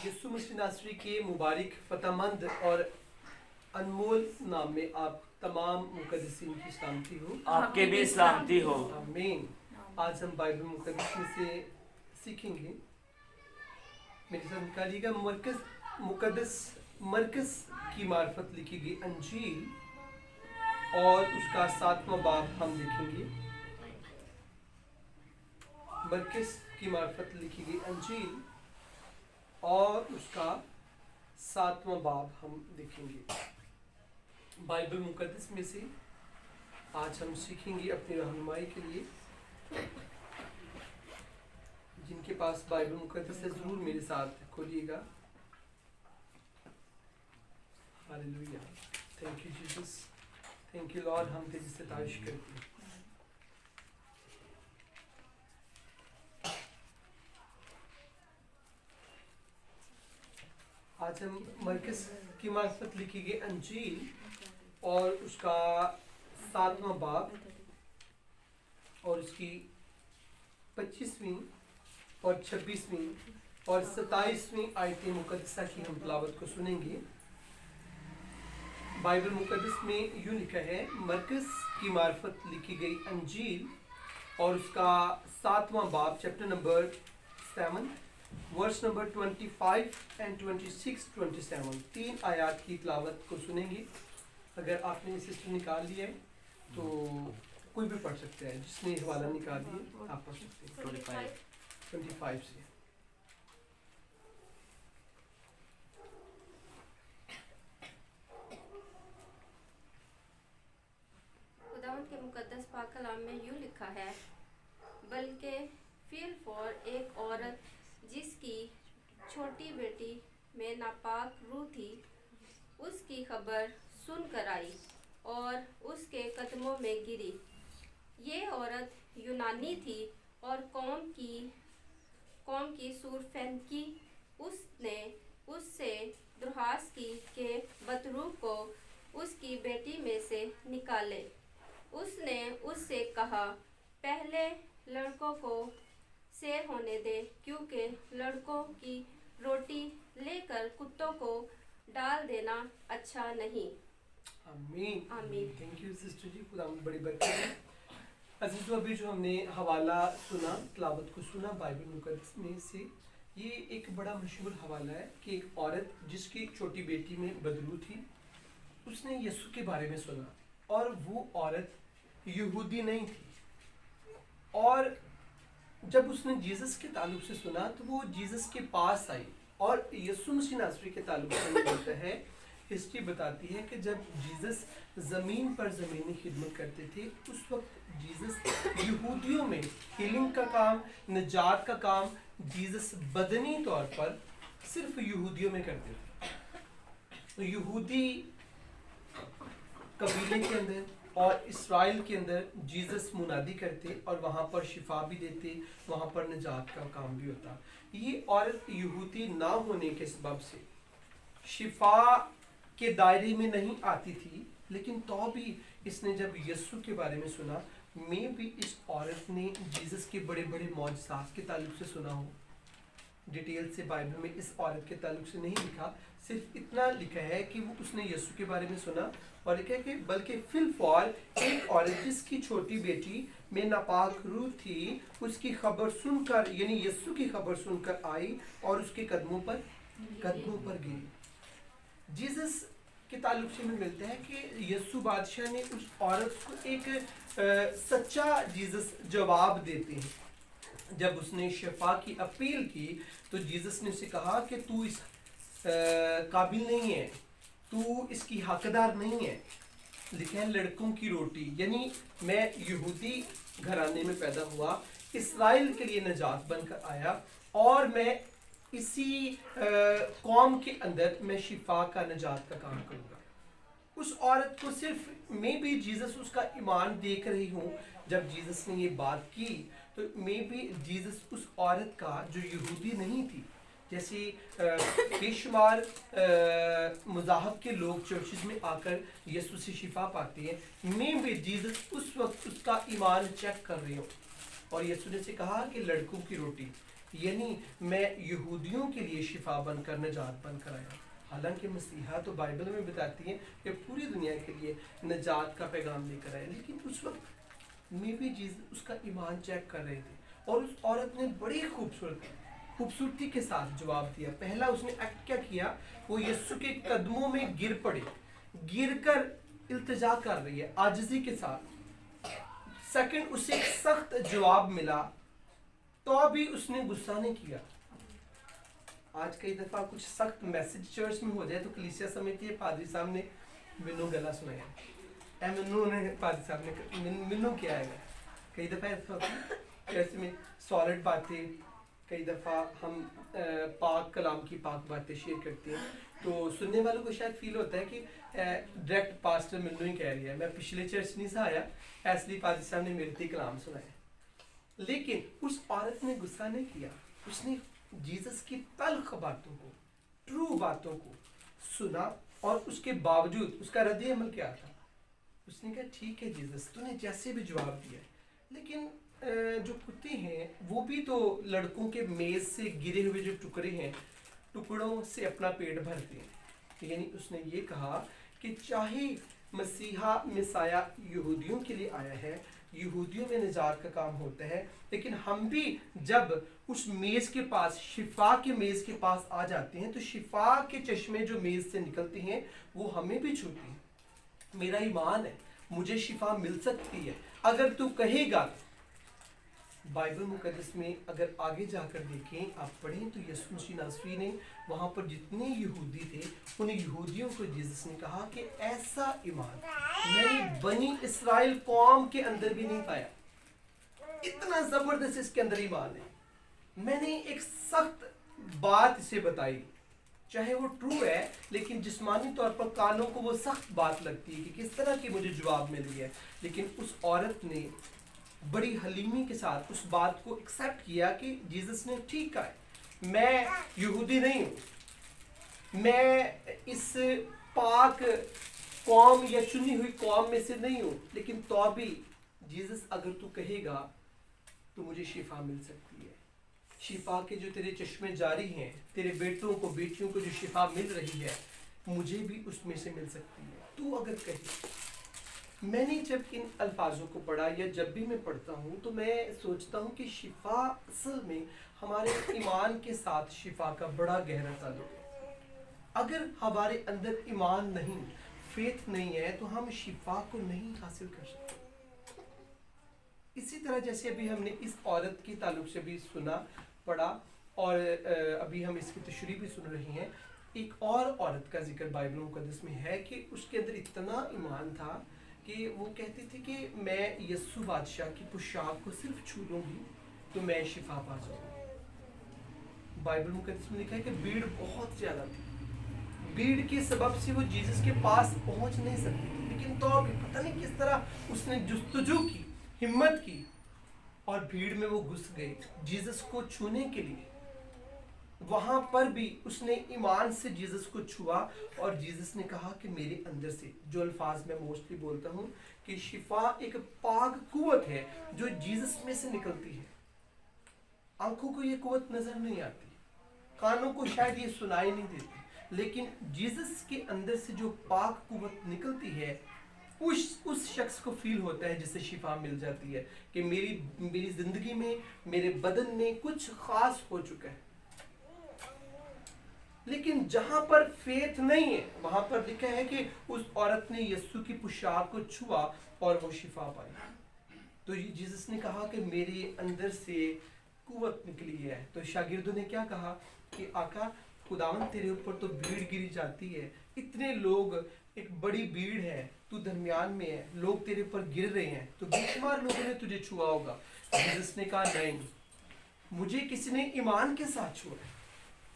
यीशु मसीह नासरी के मुबारक फतेहमंद और अनमोल नाम में आप तमाम मुकद्दसीन की सलामती हो। आपके भी सलामती हो। आमीन। आज हम बाइबल मुकद्दस में से सीखेंगे। मेरे साथ निकालिएगा मरकस की मार्फत लिखी गई अंजील और उसका 7वां बाब हम देखेंगे। मरकस की मार्फत लिखी गई अंजील और उसका 7वां बाब हम देखेंगे। बाइबल मुकद्दस में से आज हम सीखेंगे अपनी रहनुमाई के लिए। जिनके पास बाइबल मुकद्दस है जरूर मेरे साथ खोलिएगा। Hallelujah. Thank you Jesus, thank you Lord. हम तेरी सताइश करते हैं। आज हम मरकस की मार्फत लिखी गई अंजील और उसका 7वां बाब और उसकी 25वीं और 26वीं और 27वीं आयत मुकद्दसा की हम तिलावत को सुनेंगे। बाइबल मुकद्दस में यूं लिखा है, मरकस की मार्फत लिखी गई अंजील और उसका 7वां बाब, chapter number 7, verse number 25 and 26, 27, 3 आयात की तिलावत को सुनेंगे। अगर आपने सिस्टर निकाल लिया है तो कोई भी पढ़ सकता है। जिसने हवाला निकाल दिया आप पढ़ सकते हैं 25 से। खुदावंद के मुकद्दस पाक कलाम में यूं लिखा है, बल्कि फील फॉर एक औरत जिसकी छोटी बेटी में नापाक रूह थी, उसकी खबर सुनकर आई और उसके कदमों में गिरी। ये औरत यूनानी थी और कौम की सूरफैनकी। उसने उससे दुर्हास की कि बतरूह को उसकी बेटी में से निकाले। उसने उससे कहा, पहले लड़कों को सैर होने दे, क्योंकि लड़कों की रोटी लेकर कुत्तों को डाल देना अच्छा नहीं। आमीन। आमीन। थैंक यू सिस्टर जी, खुदा बड़ी बरकत है। अजीजों, अभी जो हमने हवाला सुना, तिलावत को सुना बाइबल मुकद्दस में से, ये एक बड़ा मशहूर हवाला है कि एक औरत जिसकी छोटी बेटी में बदरू थी, उसने यीशु के बारे में सुना और वो औरत यहूदी नहीं थी। और जब उसने जीसस के ताल्लुक से सुना तो वो जीसस के पास आई और यीशु मसीह नासरी के ताल्लुक से बोलता है, हिस्ट्री बताती है कि जब जीसस ज़मीन पर ज़मीनी खिदमत करते थे, उस वक्त जीसस यहूदियों में हीलिंग का काम, निजात का काम जीसस बदनी तौर पर सिर्फ यहूदियों में करते थे। तो यहूदी कबीले के अंदर और इस्राइल के अंदर जीसस मुनादी करते और वहाँ पर शिफा भी देते, वहाँ पर निजात का काम भी होता। ये औरत यहूदी ना होने के सबब से शिफा के दायरे में नहीं आती थी, लेकिन तो भी इसने जब यीशु के बारे में सुना, मैं भी इस औरत ने जीसस के बड़े बड़े मौजज़ात के ताल्लुक से सुना हो। डिटेल से बाइबल में इस औरत के ताल्लुक से नहीं लिखा, सिर्फ इतना लिखा है कि वो उसने यीशु के बारे में सुना और लिखा है कि बल्कि फिल फॉर एक औरत जिसकी छोटी बेटी में नापाक रूह थी, उसकी खबर सुनकर, यानी यीशु की खबर सुनकर आई और उसके कदमों पर गिरी। जीसस के ताल्लुक से हमें मिलता है कि यीशु बादशाह ने उस औरत को एक सच्चा जीसस जवाब देते हैं। जब उसने शिफा की अपील की तो जीसस ने उसे कहा कि तू इस काबिल नहीं है, तू इसकी हकदार नहीं है। लिखा है लड़कों की रोटी, यानी मैं यहूदी घराने में पैदा हुआ, इस्राइल के लिए निजात बनकर आया और मैं इसी कौम के अंदर मैं शिफा का, निजात का काम करूँगा। उस औरत को सिर्फ मैं भी जीसस उसका ईमान देख रही हूँ। जब जीसस ने ये बात की तो मैं भी जीसस उस औरत का जो यहूदी नहीं थी, जैसे बेशुमार मज़ाहब के लोग चर्चिज में आकर यीशु से शिफा पाते हैं, मैं भी जीसस उस वक्त उसका ईमान चेक कर रही हूँ। और यीशु ने से कहा कि लड़कों की रोटी, یعنی میں یہودیوں کے لیے شفا بن کر نجات بن کر آیا. حالانکہ مسیحا تو بائبل میں بتاتی ہے کہ پوری دنیا کے لیے نجات کا پیغام لے کر آئے. لیکن اس وقت میں بھی اس کا ایمان چیک کر رہے تھے اور اس عورت نے بڑی خوبصورتی کے ساتھ جواب دیا. پہلا اس نے ایکٹ کیا کیا, وہ یسوع کے قدموں میں گر پڑے, گر کر التجا کر رہی ہے عاجزی کے ساتھ. سیکنڈ, اسے ایک سخت جواب ملا تو بھی اس نے غصہ نہیں کیا. آج کئی دفعہ کچھ سخت میسج چرچ میں ہو جائے تو کلیسیا سمجھتی ہے پادری صاحب نے منو گلا سنایا, اے منو نے پادری صاحب نے منو کیا ہے. کئی دفعہ ایسا ہوتا ہے چرچ میں سالڈ باتیں, کئی دفعہ ہم پاک کلام کی پاک باتیں شیئر کرتے ہیں تو سننے والوں کو شاید فیل ہوتا ہے کہ ڈائریکٹ پاسٹر منو ہی کہہ رہی ہے, میں پچھلے چرچ نہیں سے آیا اس لیے پادری صاحب نے میرے تے کلام سنایا. لیکن اس عورت نے غصہ نہیں کیا, اس نے جیسس کی تلخ باتوں کو, ٹرو باتوں کو سنا اور اس کے باوجود اس کا رد عمل کیا تھا. اس نے کہا ٹھیک ہے جیسس, تو نے جیسے بھی جواب دیا, لیکن جو کتے ہیں وہ بھی تو لڑکوں کے میز سے گرے ہوئے جو ٹکڑے ہیں ٹکڑوں سے اپنا پیٹ بھرتے ہیں. یعنی اس نے یہ کہا کہ چاہے مسیحا مسایہ یہودیوں کے لیے آیا ہے, یہودیوں میں نجات کا کام ہوتا ہے, لیکن ہم بھی جب اس میز کے پاس, شفا کے میز کے پاس آ جاتے ہیں تو شفا کے چشمے جو میز سے نکلتے ہیں وہ ہمیں بھی چھوتے ہیں. میرا ایمان ہے مجھے شفا مل سکتی ہے اگر تو کہے گا. بائبل مقدس میں اگر آگے جا کر دیکھیں, آپ پڑھیں تو یسوع مسیح ناصری نے وہاں پر جتنے یہودی تھے ان یہودیوں کو جیسس نے کہا کہ ایسا ایمان میں نے بنی اسرائیل قوم کے اندر بھی نہیں پایا. اتنا زبردست اس کے اندر ایمان ہے. میں نے ایک سخت بات اسے بتائی, چاہے وہ ٹرو ہے لیکن جسمانی طور پر کانوں کو وہ سخت بات لگتی ہے کہ کس طرح کی مجھے جواب مل گیا. لیکن اس عورت نے بڑی حلیمی کے ساتھ اس بات کو ایکسیپٹ کیا کہ جیسس نے ٹھیک کہا ہے, میں یہودی نہیں ہوں, میں اس پاک قوم یا چنی ہوئی قوم میں سے نہیں ہوں, لیکن تو بھی جیسس اگر تو کہے گا تو مجھے شفا مل سکتی ہے. شفا کے جو تیرے چشمے جاری ہیں, تیرے بیٹوں کو بیٹیوں کو جو شفا مل رہی ہے مجھے بھی اس میں سے مل سکتی ہے, تو اگر کہے. میں نے جب ان الفاظوں کو پڑھا یا جب بھی میں پڑھتا ہوں تو میں سوچتا ہوں کہ شفا اصل میں ہمارے ایمان کے ساتھ شفا کا بڑا گہرا تعلق ہے. اگر ہمارے اندر ایمان نہیں, فیتھ نہیں ہے تو ہم شفا کو نہیں حاصل کر سکتے. اسی طرح جیسے ابھی ہم نے اس عورت کے تعلق سے بھی سنا پڑھا اور ابھی ہم اس کی تشریح بھی سن رہے ہیں, ایک اور عورت کا ذکر بائبل مقدس میں ہے کہ اس کے اندر اتنا ایمان تھا کہ وہ کہتی تھی کہ میں یسوع بادشاہ کی پوشاک کو صرف چھو لوں گی تو میں شفا پا جاؤں. بائبل مقدس میں لکھا ہے کہ بھیڑ بہت زیادہ تھی, بھیڑ کے سبب سے وہ جیسس کے پاس پہنچ نہیں سکتی تھی, لیکن تو بھی پتہ نہیں کس طرح اس نے جستجو کی, ہمت کی اور بھیڑ میں وہ گھس گئے جیسس کو چھونے کے لیے. وہاں پر بھی اس نے ایمان سے جیسس کو چھوا اور جیسس نے کہا کہ میرے اندر سے, جو الفاظ میں موسٹلی بولتا ہوں کہ شفا ایک پاک قوت ہے جو جیسس میں سے نکلتی ہے. آنکھوں کو یہ قوت نظر نہیں آتی, کانوں کو شاید یہ سنائی نہیں دیتی, لیکن جیسس کے اندر سے جو پاک قوت نکلتی ہے اس شخص کو فیل ہوتا ہے جسے شفا مل جاتی ہے کہ میری زندگی میں, میرے بدن میں کچھ خاص ہو چکا ہے. لیکن جہاں پر فیتھ نہیں ہے وہاں پر لکھا ہے کہ اس عورت نے یسوع کی پوشاک کو چھوا اور وہ شفا پائی. تو جیسس نے کہا کہ میرے اندر سے قوت نکلی ہے. تو شاگردوں نے کیا کہا کہ آقا خداوند تیرے اوپر تو بھیڑ گری جاتی ہے, اتنے لوگ, ایک بڑی بھیڑ ہے, تو درمیان میں ہے, لوگ تیرے اوپر گر رہے ہیں, تو بے شمار لوگوں نے تجھے چھوا ہوگا. جیسس نے کہا نہیں, مجھے کسی نے ایمان کے ساتھ چھوا ہے.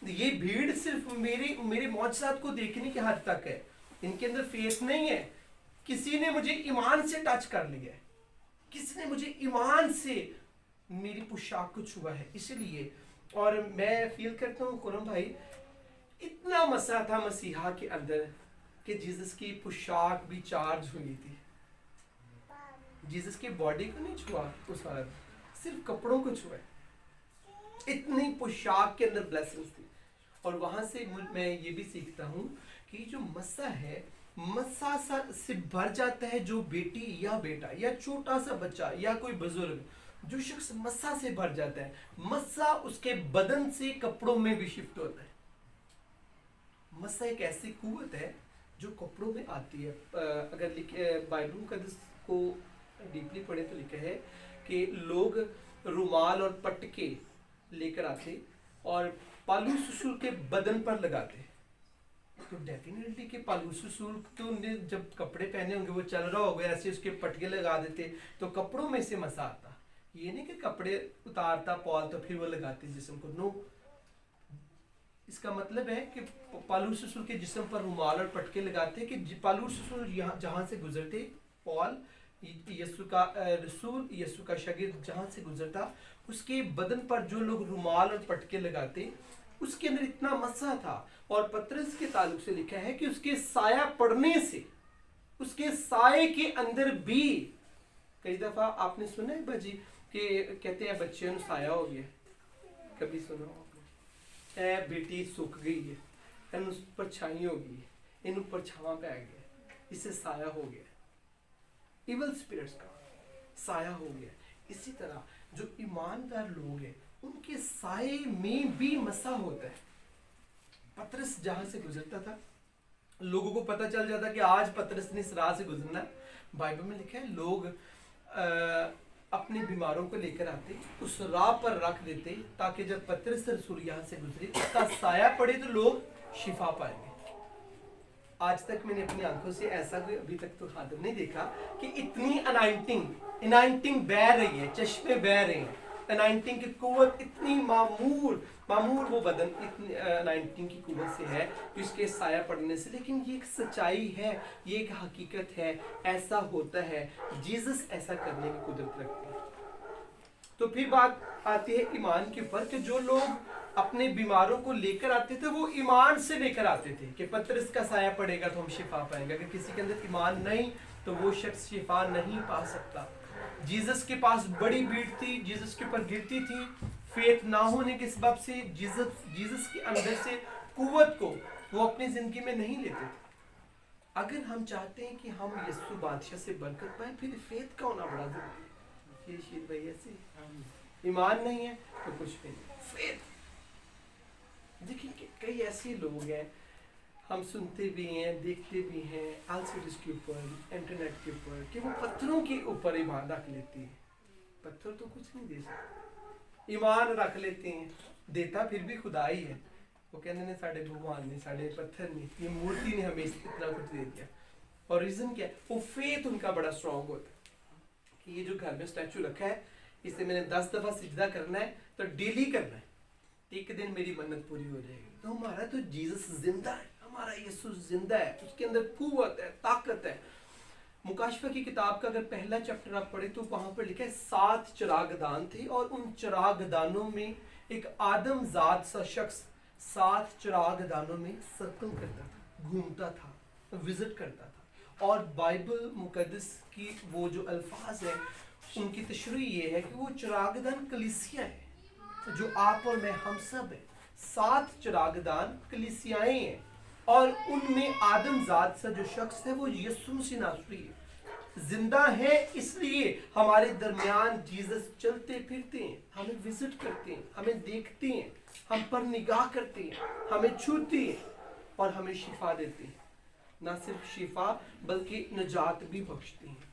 یہ بھیڑ صرف میرے معجزات کو دیکھنے کی حد تک ہے, ان کے اندر فیتھ نہیں ہے. کسی نے مجھے ایمان سے ٹچ کر لیا ہے, کسی نے مجھے ایمان سے میری پوشاک کو چھوا ہے. اسی لیے اور میں فیل کرتا ہوں قرم بھائی, اتنا مسا تھا مسیحا کے اندر کہ جیسس کی پوشاک بھی چارج ہوئی تھی. جیسس کی باڈی کو نہیں چھوا اس عورت, صرف کپڑوں کو چھوا ہے. इतनी पोशाक के अंदर ब्लेसिंग्स थी। और वहां से मैं ये भी सीखता हूँ कि जो मस्सा है, मस्सा से भर जाता है जो बेटी या बेटा या छोटा सा बच्चा या कोई बुजुर्ग, जो शख्स मस्सा से भर जाता है, मस्सा उसके बदन से कपड़ों में भी शिफ्ट होता है। मस्सा एक ऐसी कुव्वत है जो कपड़ों में आती है। अगर बाइबल मुकद्दस को डीपली पढ़े तो लिखा है कि लोग रुमाल और पटके लेकर आते और पालूस रसूल के बदन पर लगाते। तो डेफिनेटली कि पालूस रसूल तो उन्हें जब कपड़े पहने होंगे, वो चल रहा होगा, ऐसे उसके पटके लगा देते तो कपड़ों में से मसा आता। ये नहीं कि कपड़े उतारता पॉल तो फिर वो लगाते जिस्म को, नो। इसका मतलब है कि पालूस रसूल के जिस्म पर रुमाल और पटके लगाते कि पालूस रसूल जहाँ से गुजरते, पॉल यीशु का रसूल, यीशु का शागिर्द जहाँ से गुजरता, उसके बदन पर जो लोग रुमाल और पटके लगाते, उसके अंदर इतना मस्सा था। और पतरस के ताल्लुक से लिखा है कि उसके साया पड़ने से, उसके साये के अंदर भी, कई दफा आपने सुना है बाजी कि कहते हैं बच्चे साया हो गया, कभी सुना हो आपने? ए बेटी सूख गई है, इन उस पर छाई हो गई, इन ऊपर छावा पै गया, इससे साया हो गया। इवल स्पिरिट्स का साया हो गया। इसी तरह जो ईमानदार लोग हैं उनके साये में भी मसा होता है। पतरस जहां से गुजरता था, लोगों को पता चल जाता कि आज पतरस ने इस राह से गुजरना है। बाइबल में लिखा है लोग अपने बीमारों को लेकर आते, उस राह पर रख देते, ताकि जब पतरस रसूल यहाँ से गुजरे उसका साया पड़े तो लोग शिफा पाएंगे। आज तक मैंने अपनी आंखों से ऐसा कोई अभी तक तो खादम नहीं देखा कि इतनी अनाइंटिंग बह रही है, चश्मे बह रहे हैं, अनाइंटिंग की कुव्वत इतनी मामूर वो बदन इतनी अनाइंटिंग की कुव्वत से है जिसके साया पड़ने से। लेकिन ये एक सच्चाई है, ये एक हकीकत है, ऐसा होता है। जीसस ऐसा करने की कुदरत रखते हैं। तो फिर बात आती है ईमान के ऊपर कि जो लोग अपने बीमारों को लेकर आते थे वो ईमान से लेकर आते थे कि पतरस का साया पड़ेगा तो हम शिफा पाएंगे। अगर किसी के अंदर ईमान नहीं तो वो शख्स शिफा नहीं पा सकता। जीसस के पास बड़ी भीड़ थी, जीसस के ऊपर गिरती थी, फेथ ना होने के सबब से जीसस के अंदर से कुव्वत को वो अपनी जिंदगी में नहीं लेते थे। अगर हम चाहते हैं कि हम यीशु बादशाह से बरकत पाए, फिर फेथ का होना बड़ा जरूरी है। ये शीर भाई ऐसे ईमान नहीं है तो कुछ भी नहीं। फेथ देखिए कई ऐसे लोग हैं, हम सुनते भी हैं, देखते भी हैं एलसीडीज के ऊपर, इंटरनेट के ऊपर, कि वो पत्थरों के ऊपर ईमान रख लेते हैं। पत्थर तो कुछ नहीं दे सकते, ईमान रख लेते हैं, देता फिर भी खुदा ही है। वो कहते हैं साढ़े भगवान ने, साढ़े पत्थर ने, ये मूर्ति ने हमें इतना कुछ दे दिया। और रीजन क्या है? वो फेथ उनका बड़ा स्ट्रॉन्ग होता है कि ये जो घर में स्टैचू रखा है इसे मैंने 10 दफा सिजदा करना है तो डेली करना है, एक दिन मेरी मन्नत पूरी हो जाएगी। तो हमारा तो जीसस जिंदा है, हमारा यीशु जिंदा है, उसके अंदर कुव्वत है, ताकत है। मुकाशफा की किताब का अगर पहला चैप्टर आप पढ़े तो वहां पर लिखा है 7 चिरागदान थे और उन चिरागदानों में एक आदम जात सा शख्स 7 चिरागदानों में सर्कल करता था, घूमता था, विजिट करता था। और बाइबल मुकद्दस की वो जो अल्फाज है उनकी तशरीह ये है कि वो चिरागदान कलीसिया है, जो आप और मैं हम सब हैं। 7 चिरागदान कलीसियाएं हैं और उनमें आदम जात सा जो शख्स है वो यीशु मसीह नासरी है, जिंदा है। इसलिए हमारे दरमियान जीसस चलते फिरते हैं, हमें विजिट करते हैं, हमें देखते हैं, हम पर निगाह करते हैं, हमें छूते हैं और हमें शिफा देते हैं। ना सिर्फ शिफा बल्कि नजात भी बख्शते हैं।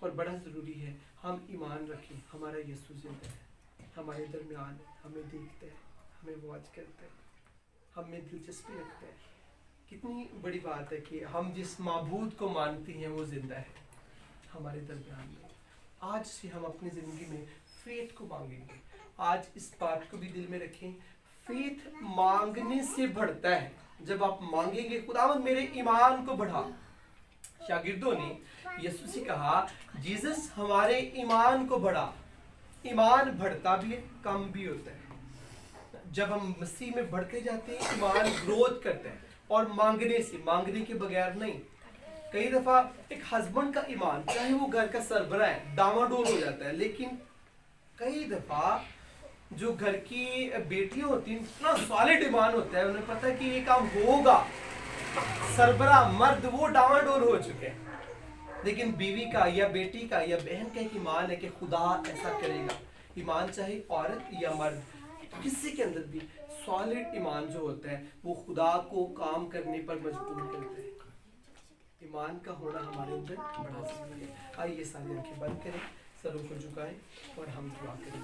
और बड़ा जरूरी है हम ईमान रखें, हमारा यीशु जिंदा है, हमारे दरमियान है, हमें देखता है, हमें वॉच करता है, हमें दिलचस्पी रखता है। कितनी बड़ी बात है कि हम जिस माबूद को मानते हैं वो जिंदा है हमारे दरमियान में। आज से हम अपनी ज़िंदगी में फेथ को मांगेंगे। आज इस बात को भी दिल में रखें, फेथ मांगने से बढ़ता है। जब आप मांगेंगे खुदावंद मेरे ईमान को बढ़ा। शागिर्दों ने यीशु से कहा जीसस हमारे ईमान को बढ़ा। ईमान बढ़ता भी है, कम भी होता है। जब हम मसीह में बढ़ते जाते हैं ईमान ग्रोथ करता है, और मांगने से, मांगने के बगैर नहीं। कई दफा एक हस्बैंड का ईमान, चाहे वो घर का सरबराह है, डामाडोल हो जाता है। लेकिन कई दफा जो घर की बेटियां होती हैं इतना सॉलिड ईमान होता है, उन्हें पता है कि ये काम होगा, सरबरा मर्द वो डावाडोल हो चुके हैं, लेकिन बीवी का या बेटी का या बहन का एक ईमान है कि खुदा ऐसा करेगा। ईमान चाहे औरत या मर्द, किसी के अंदर भी सॉलिड ईमान जो होता है वो खुदा को काम करने पर मजबूर करता है। ईमान का होना हमारे अंदर बड़ा जरूरी है। आइए सारी आंखें बंद करें, सरों को झुकाएं और हम दुआ करें।